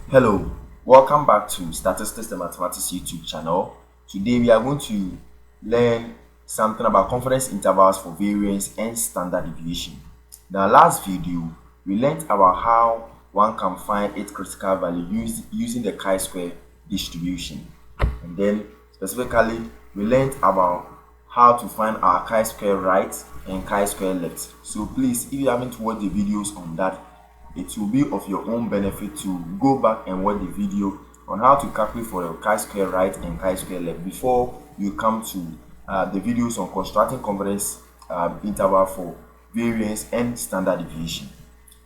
Hello, welcome back to Statistics and Mathematics YouTube channel. Today we are going to learn something about confidence intervals for variance and standard deviation. In our last video, we learned about how one can find its critical value using the chi-square distribution. And then specifically, we learned about how to find our chi-square right and chi-square left. So please, if you haven't watched the videos on that, it will be of your own benefit to go back and watch the video on how to calculate for your chi-square right and chi-square left before you come to the videos on constructing confidence interval for variance and standard deviation.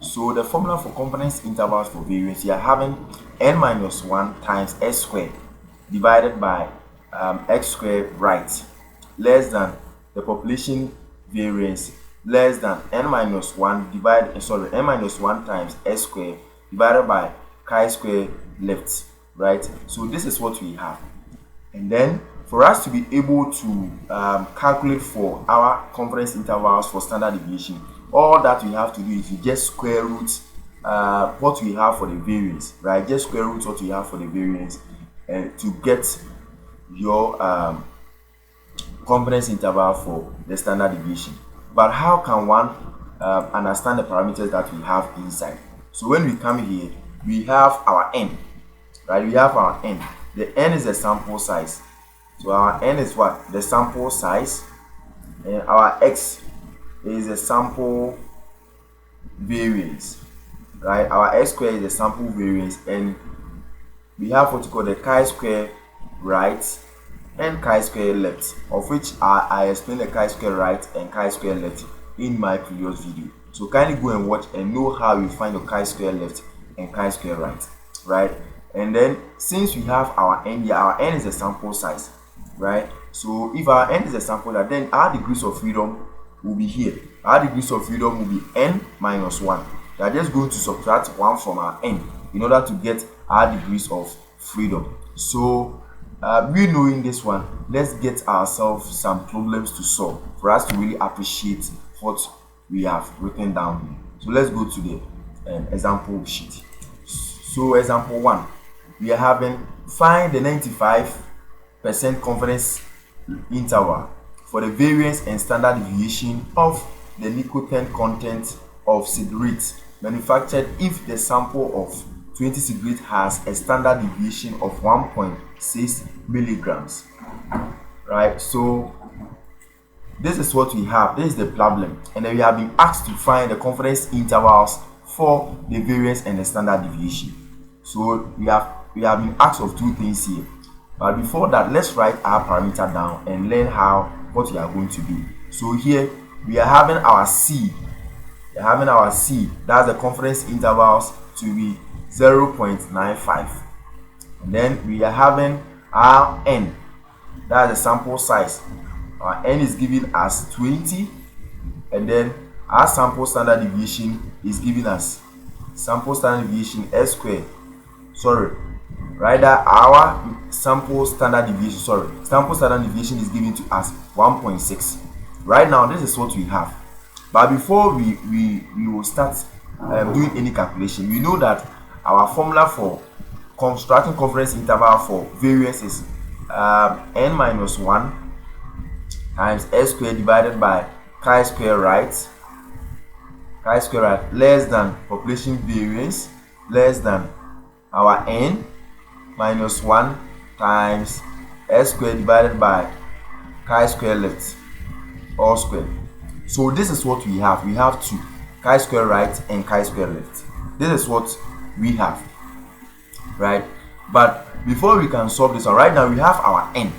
So the formula for confidence intervals for variance, you are having n minus 1 times s squared divided by x squared right less than the population variance less than n minus 1 times s squared divided by chi square left, right? So this is what we have. And then for us to be able to calculate for our confidence intervals for standard deviation, all that we have to do is to just square root what we have for the variance, right? Just square root what we have for the variance and to get your confidence interval for the standard deviation. But how can one understand the parameters that we have inside? So when we come here, we have our n, right? We have our n. The n is the sample size. So our n is what? The sample size. And our x is the sample variance, right? Our x square is the sample variance. And we have what we call the chi-square right and chi-square left, of which I explained the chi-square right and chi-square left in my previous video. So kindly go and watch and know how you find your chi-square left and chi-square right? And then since we have our n here, our n is the sample size, right? So if our n is the sample size, then our degrees of freedom will be here. Our degrees of freedom will be n minus 1. We are just going to subtract 1 from our n in order to get our degrees of freedom. So we knowing this one, let's get ourselves some problems to solve for us to really appreciate what we have written down here. So let's go to the example sheet. So example 1, we are having find the 95% confidence interval for the variance and standard deviation of the nicotine content of cigarettes manufactured if the sample of 20 cigarettes has a standard deviation of 1.6 milligrams, right? So this is what we have. This is the problem, and then we have been asked to find the confidence intervals for the variance and the standard deviation. So we have been asked of two things here, but before that, let's write our parameter down and learn what we are going to do. So here we are having our c. That's the confidence intervals to be 0.95, and then we are having our n, that's the sample size. Our n is given as 20, and then our sample standard deviation is given as sample standard deviation s squared. Our sample standard deviation is given to us 1.6. Right now, this is what we have. But before we will start doing any calculation, we know that our formula for constructing confidence interval for variance is n minus 1 times s squared divided by chi-square right less than population variance less than our n minus 1 times s squared divided by chi-square left all squared. So this is what we have. We have two, chi-square right and chi-square left. This is what we have, right? But before we can solve this one, right now we have our n,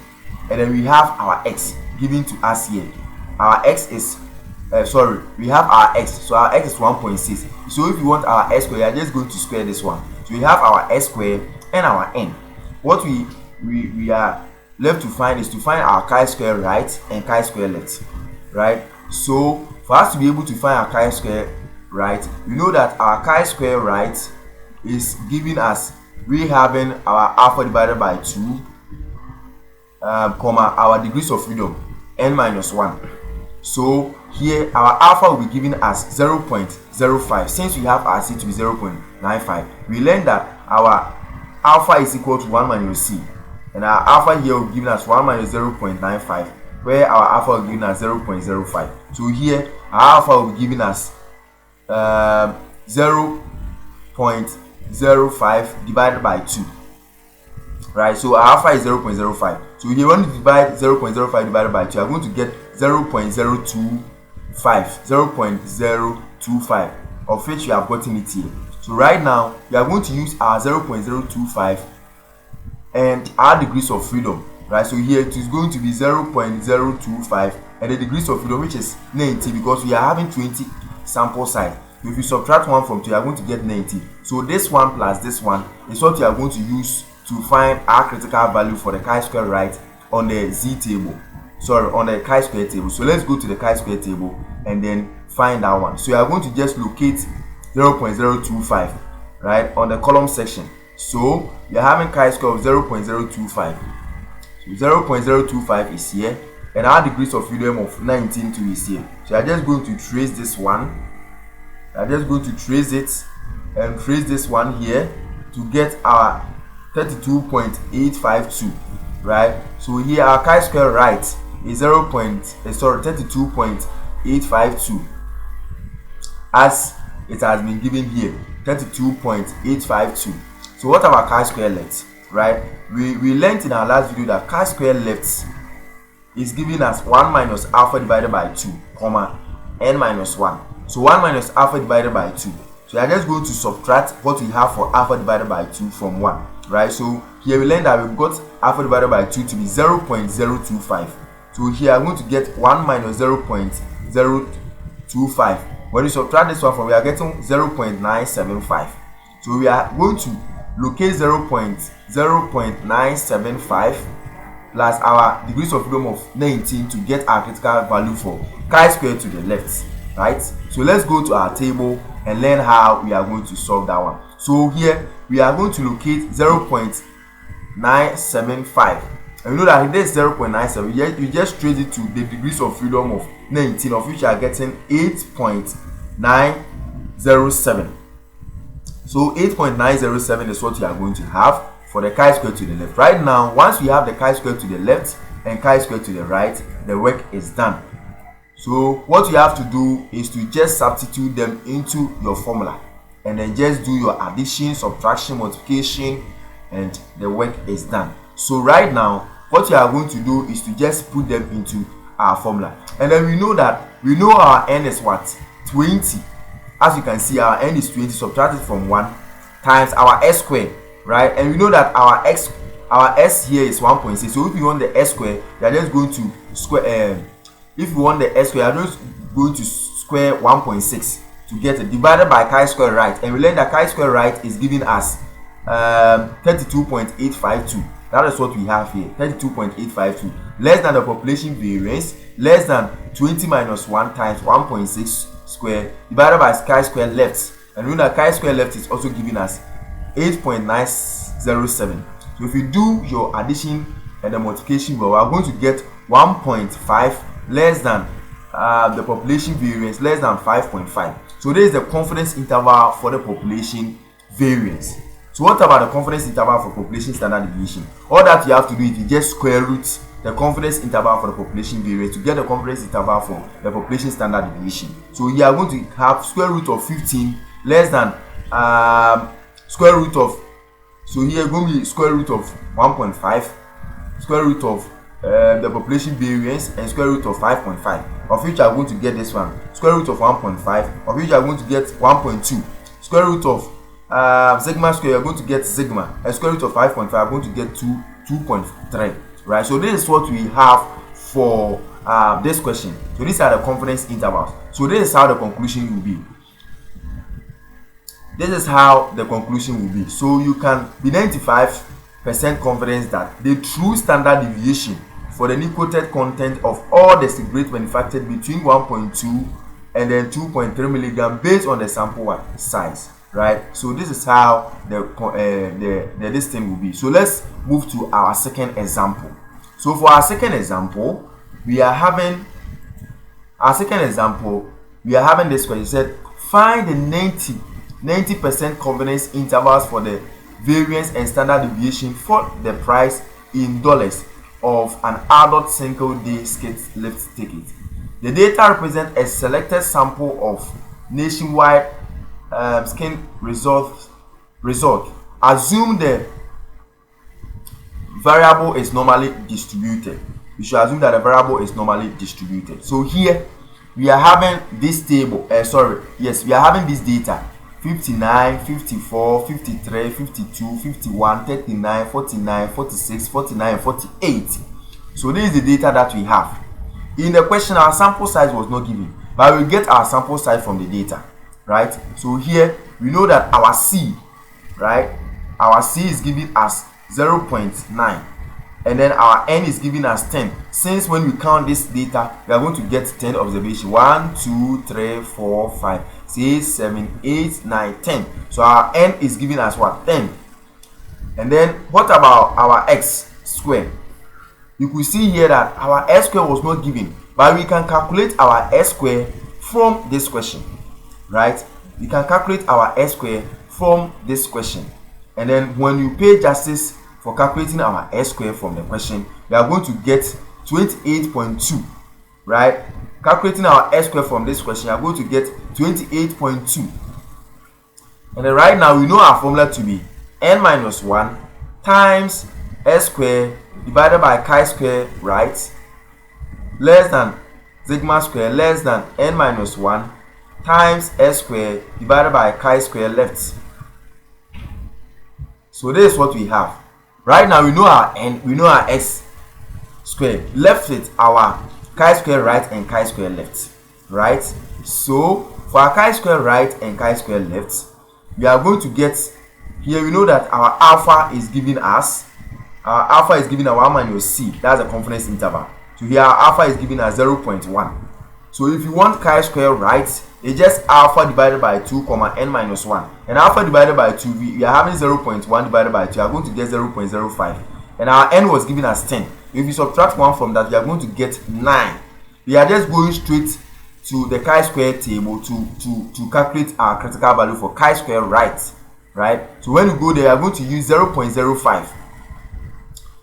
and then we have our x given to us here. Our x is we have our x, so our x is 1.6. So if you want our s square, you are just going to square this one. So we have our s square and our n. What we are left to find is to find our chi-square right and chi-square left, right? So for us to be able to find our chi-square right, we know that our chi-square right is giving us, we having our alpha divided by 2, our degrees of freedom n minus 1, So here our alpha will be given as 0.05. Since we have our C to be 0.95, we learned that our alpha is equal to 1 minus C, and our alpha here will be given as 1 minus 0.95, where our alpha will be given as 0.05. So here our alpha will be given as 0.05 divided by 2, right? So our alpha is 0.05. So here when you divide 0.05 divided by 2, you are going to get 0.025, of which you have gotten it here. So right now we are going to use our 0.025 and our degrees of freedom, right? So here it is going to be 0.025 and the degrees of freedom, which is 90, because we are having 20 sample size. If you subtract 1 from 2, you are going to get 90. So this one plus this one is what you are going to use to find our critical value for the chi-square right on the z table, on the chi-square table. So let's go to the chi-square table and then find that one. So you are going to just locate 0.025, right, on the column section. So you are having chi-square of 0.025. So 0.025 is here, and our degrees of freedom of 19 is here. So I'm just going to trace this one. I'm just going to trace it and trace this one here to get our 32.852, right? So here our chi-square right is 32.852, as it has been given here, 32.852. So what about chi-square left, right? We learned in our last video that chi-square left is given as 1 minus alpha divided by 2, comma, n minus 1. So 1 minus alpha divided by 2. So we are just going to subtract what we have for alpha divided by 2 from 1, right? So here we learned that we've got alpha divided by 2 to be 0.025. So here I'm going to get 1 minus 0.025. When you subtract this one from, we are getting 0.975. So we are going to locate 0.975 plus our degrees of freedom of 19 to get our critical value for chi-square to the left, right? So let's go to our table and learn how we are going to solve that one. So here we are going to locate 0.975, and you know that this 0.97, you just trace it to the degrees of freedom of 19, of which you are getting 8.907. So 8.907 is what you are going to have for the chi-square to the left. Right now, once we have the chi-square to the left and chi-square to the right, the work is done. So what you have to do is to just substitute them into your formula, and then just do your addition, subtraction, multiplication, and the work is done. So right now what you are going to do is to just put them into our formula, and then we know our n is what, 20. As you can see, our n is 20 subtracted from 1 times our s square, right? And we know that our s here is 1.6. so if you want the s square, you are just going to square, if you want the s square, you are just going to square 1.6 to get it, divided by chi-square right, and we learned that chi-square right is given as 32.852. That is what we have here, 32.852, less than the population variance, less than 20 minus 1 times 1.6 square divided by chi-square left, and we know that chi-square left is also given as 8.907. So if you do your addition and the multiplication, we are going to get 1.5 less than the population variance, less than 5.5. So this is the confidence interval for the population variance. So what about the confidence interval for population standard deviation? All that you have to do is you just square root the confidence interval for the population variance to get the confidence interval for the population standard deviation. So you are going to have square root of 15 less than square root of, so here going to be square root of 1.5, square root of the population variance, and square root of 5.5, of which you are going to get this one, square root of 1.5, of which you are going to get 1.2, square root of sigma square, you are going to get sigma, and square root of 5.5, you are going to get 2.3, right? So this is what we have for this question. So these are the confidence intervals. So this is how the conclusion will be. This is how the conclusion will be. So you can be 95% confidence that the true standard deviation for the nicotine content of all the cigarettes manufactured between 1.2 and then 2.3 milligram based on the sample size, right? So this is how this thing will be. So let's move to our second example. So for our second example, we are having Our second example, we are having this question. It said find the 90% confidence intervals for the variance and standard deviation for the price in dollars of an adult single day skate lift ticket. The data represent a selected sample of nationwide skin result. Assume the variable is normally distributed. We should assume that the variable is normally distributed. So here we are having this table. We are having this data: 59, 54, 53, 52, 51, 39, 49, 46, 49, 48. So this is the data that we have. In the question, our sample size was not given, but we get our sample size from the data, right? So here we know that our C, right? Our C is given as 0.9, and then our N is given as 10. Since when we count this data, we are going to get 10 observations. 1, 2, 3, 4, 5, 6, 7, 8, 9, 10. So our N is given as what? 10. And then what about our X square? You could see here that our S square was not given, but we can calculate our S square from this question, right? We can calculate our S square from this question. And then when you pay justice for calculating our S square from the question, we are going to get 28.2, right? Calculating our S square from this question, we are going to get 28.2. And then right now we know our formula to be n minus 1 times S square divided by chi square right less than sigma square less than n minus 1 times S square divided by chi square left. So this is what we have. Right now we know our n, we know our x square. Left with our chi square right and chi square left, right? So for our chi square right and chi square left, we are going to get here. We know that our alpha is given us. Our alpha is given as 1 minus c. That's the confidence interval. So here our alpha is given as 0.1. So if you want chi square right, it's just alpha divided by 2, n minus 1. And alpha divided by 2, we are having 0.1 divided by 2. We are going to get 0.05. And our n was given as 10. If you subtract 1 from that, we are going to get 9. We are just going straight to the chi square table to calculate our critical value for chi square right. So when you go there, you are going to use 0.05.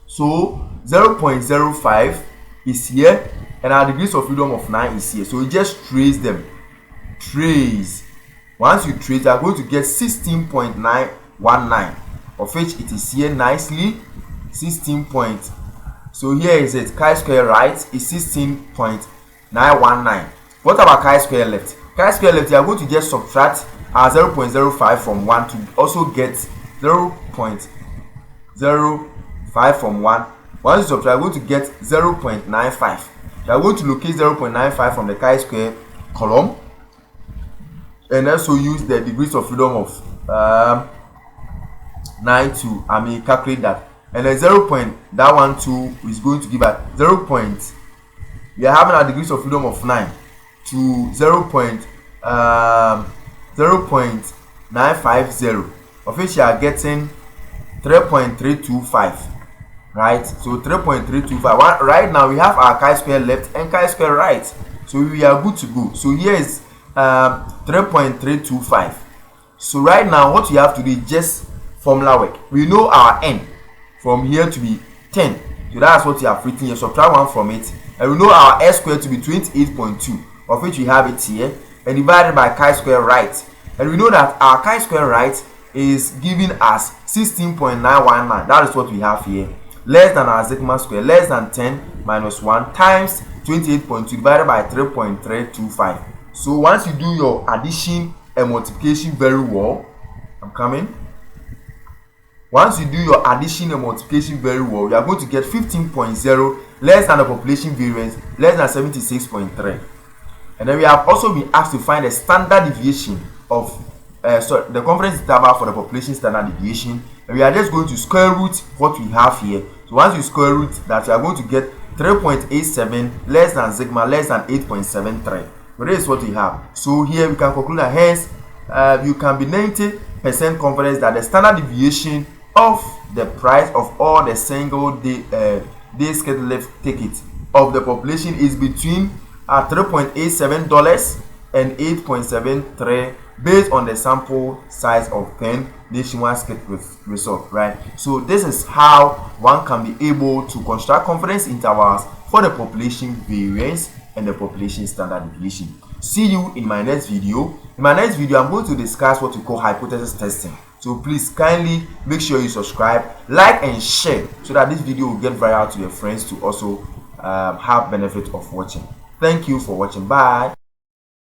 So 0.05 is here, and our degrees of freedom of 9 is here. So we just trace them. Once you trace, you are going to get 16.919, of which it is here nicely 16 point. So here is it, chi square right is 16.919. What about chi square left? Chi square left, you are going to just subtract our 0.05 from 1 to also get 0.05 from 1. Once you subtract, you are going to get 0.95. You are going to locate 0.95 from the chi square column, and also use the degrees of freedom of 9 to calculate that. And then 0.112 is going to give us 0. We are having our degrees of freedom of 9 to 0.950, of which you are getting 3.325, right? So 3.325. Right now we have our chi square left and chi square right, so we are good to go. So here is 3.325. So right now what we have to do is just formula work. We know our n from here to be 10, so that's what we have written here. Subtract 1 from it, and we know our s square to be 28.2, of which we have it here, and divided by chi square right, and we know that our chi square right is given as 16.919. That is what we have here, less than our sigma square less than 10 minus 1 times 28.2 divided by 3.325. So once you do your addition and multiplication very well, once you do your addition and multiplication very well, you are going to get 15.0 less than the population variance less than 76.3. And then we have also been asked to find the standard deviation of the confidence interval for the population standard deviation, and we are just going to square root what we have here. So once you square root that, you are going to get 3.87 less than sigma less than 8.73. So this is what we have. So here we can conclude that hence you can be 90% confidence that the standard deviation of the price of all the single day skate lift tickets of the population is between $3.87 and 8.73 based on the sample size of 10 nationwide skit result, right? So this is how one can be able to construct confidence intervals for the population variance and the population standard deviation. See you in my next video. In my next video, I'm going to discuss what we call hypothesis testing. So please kindly make sure you subscribe, like and share so that this video will get viral to your friends to also have benefit of watching. Thank you for watching. Bye.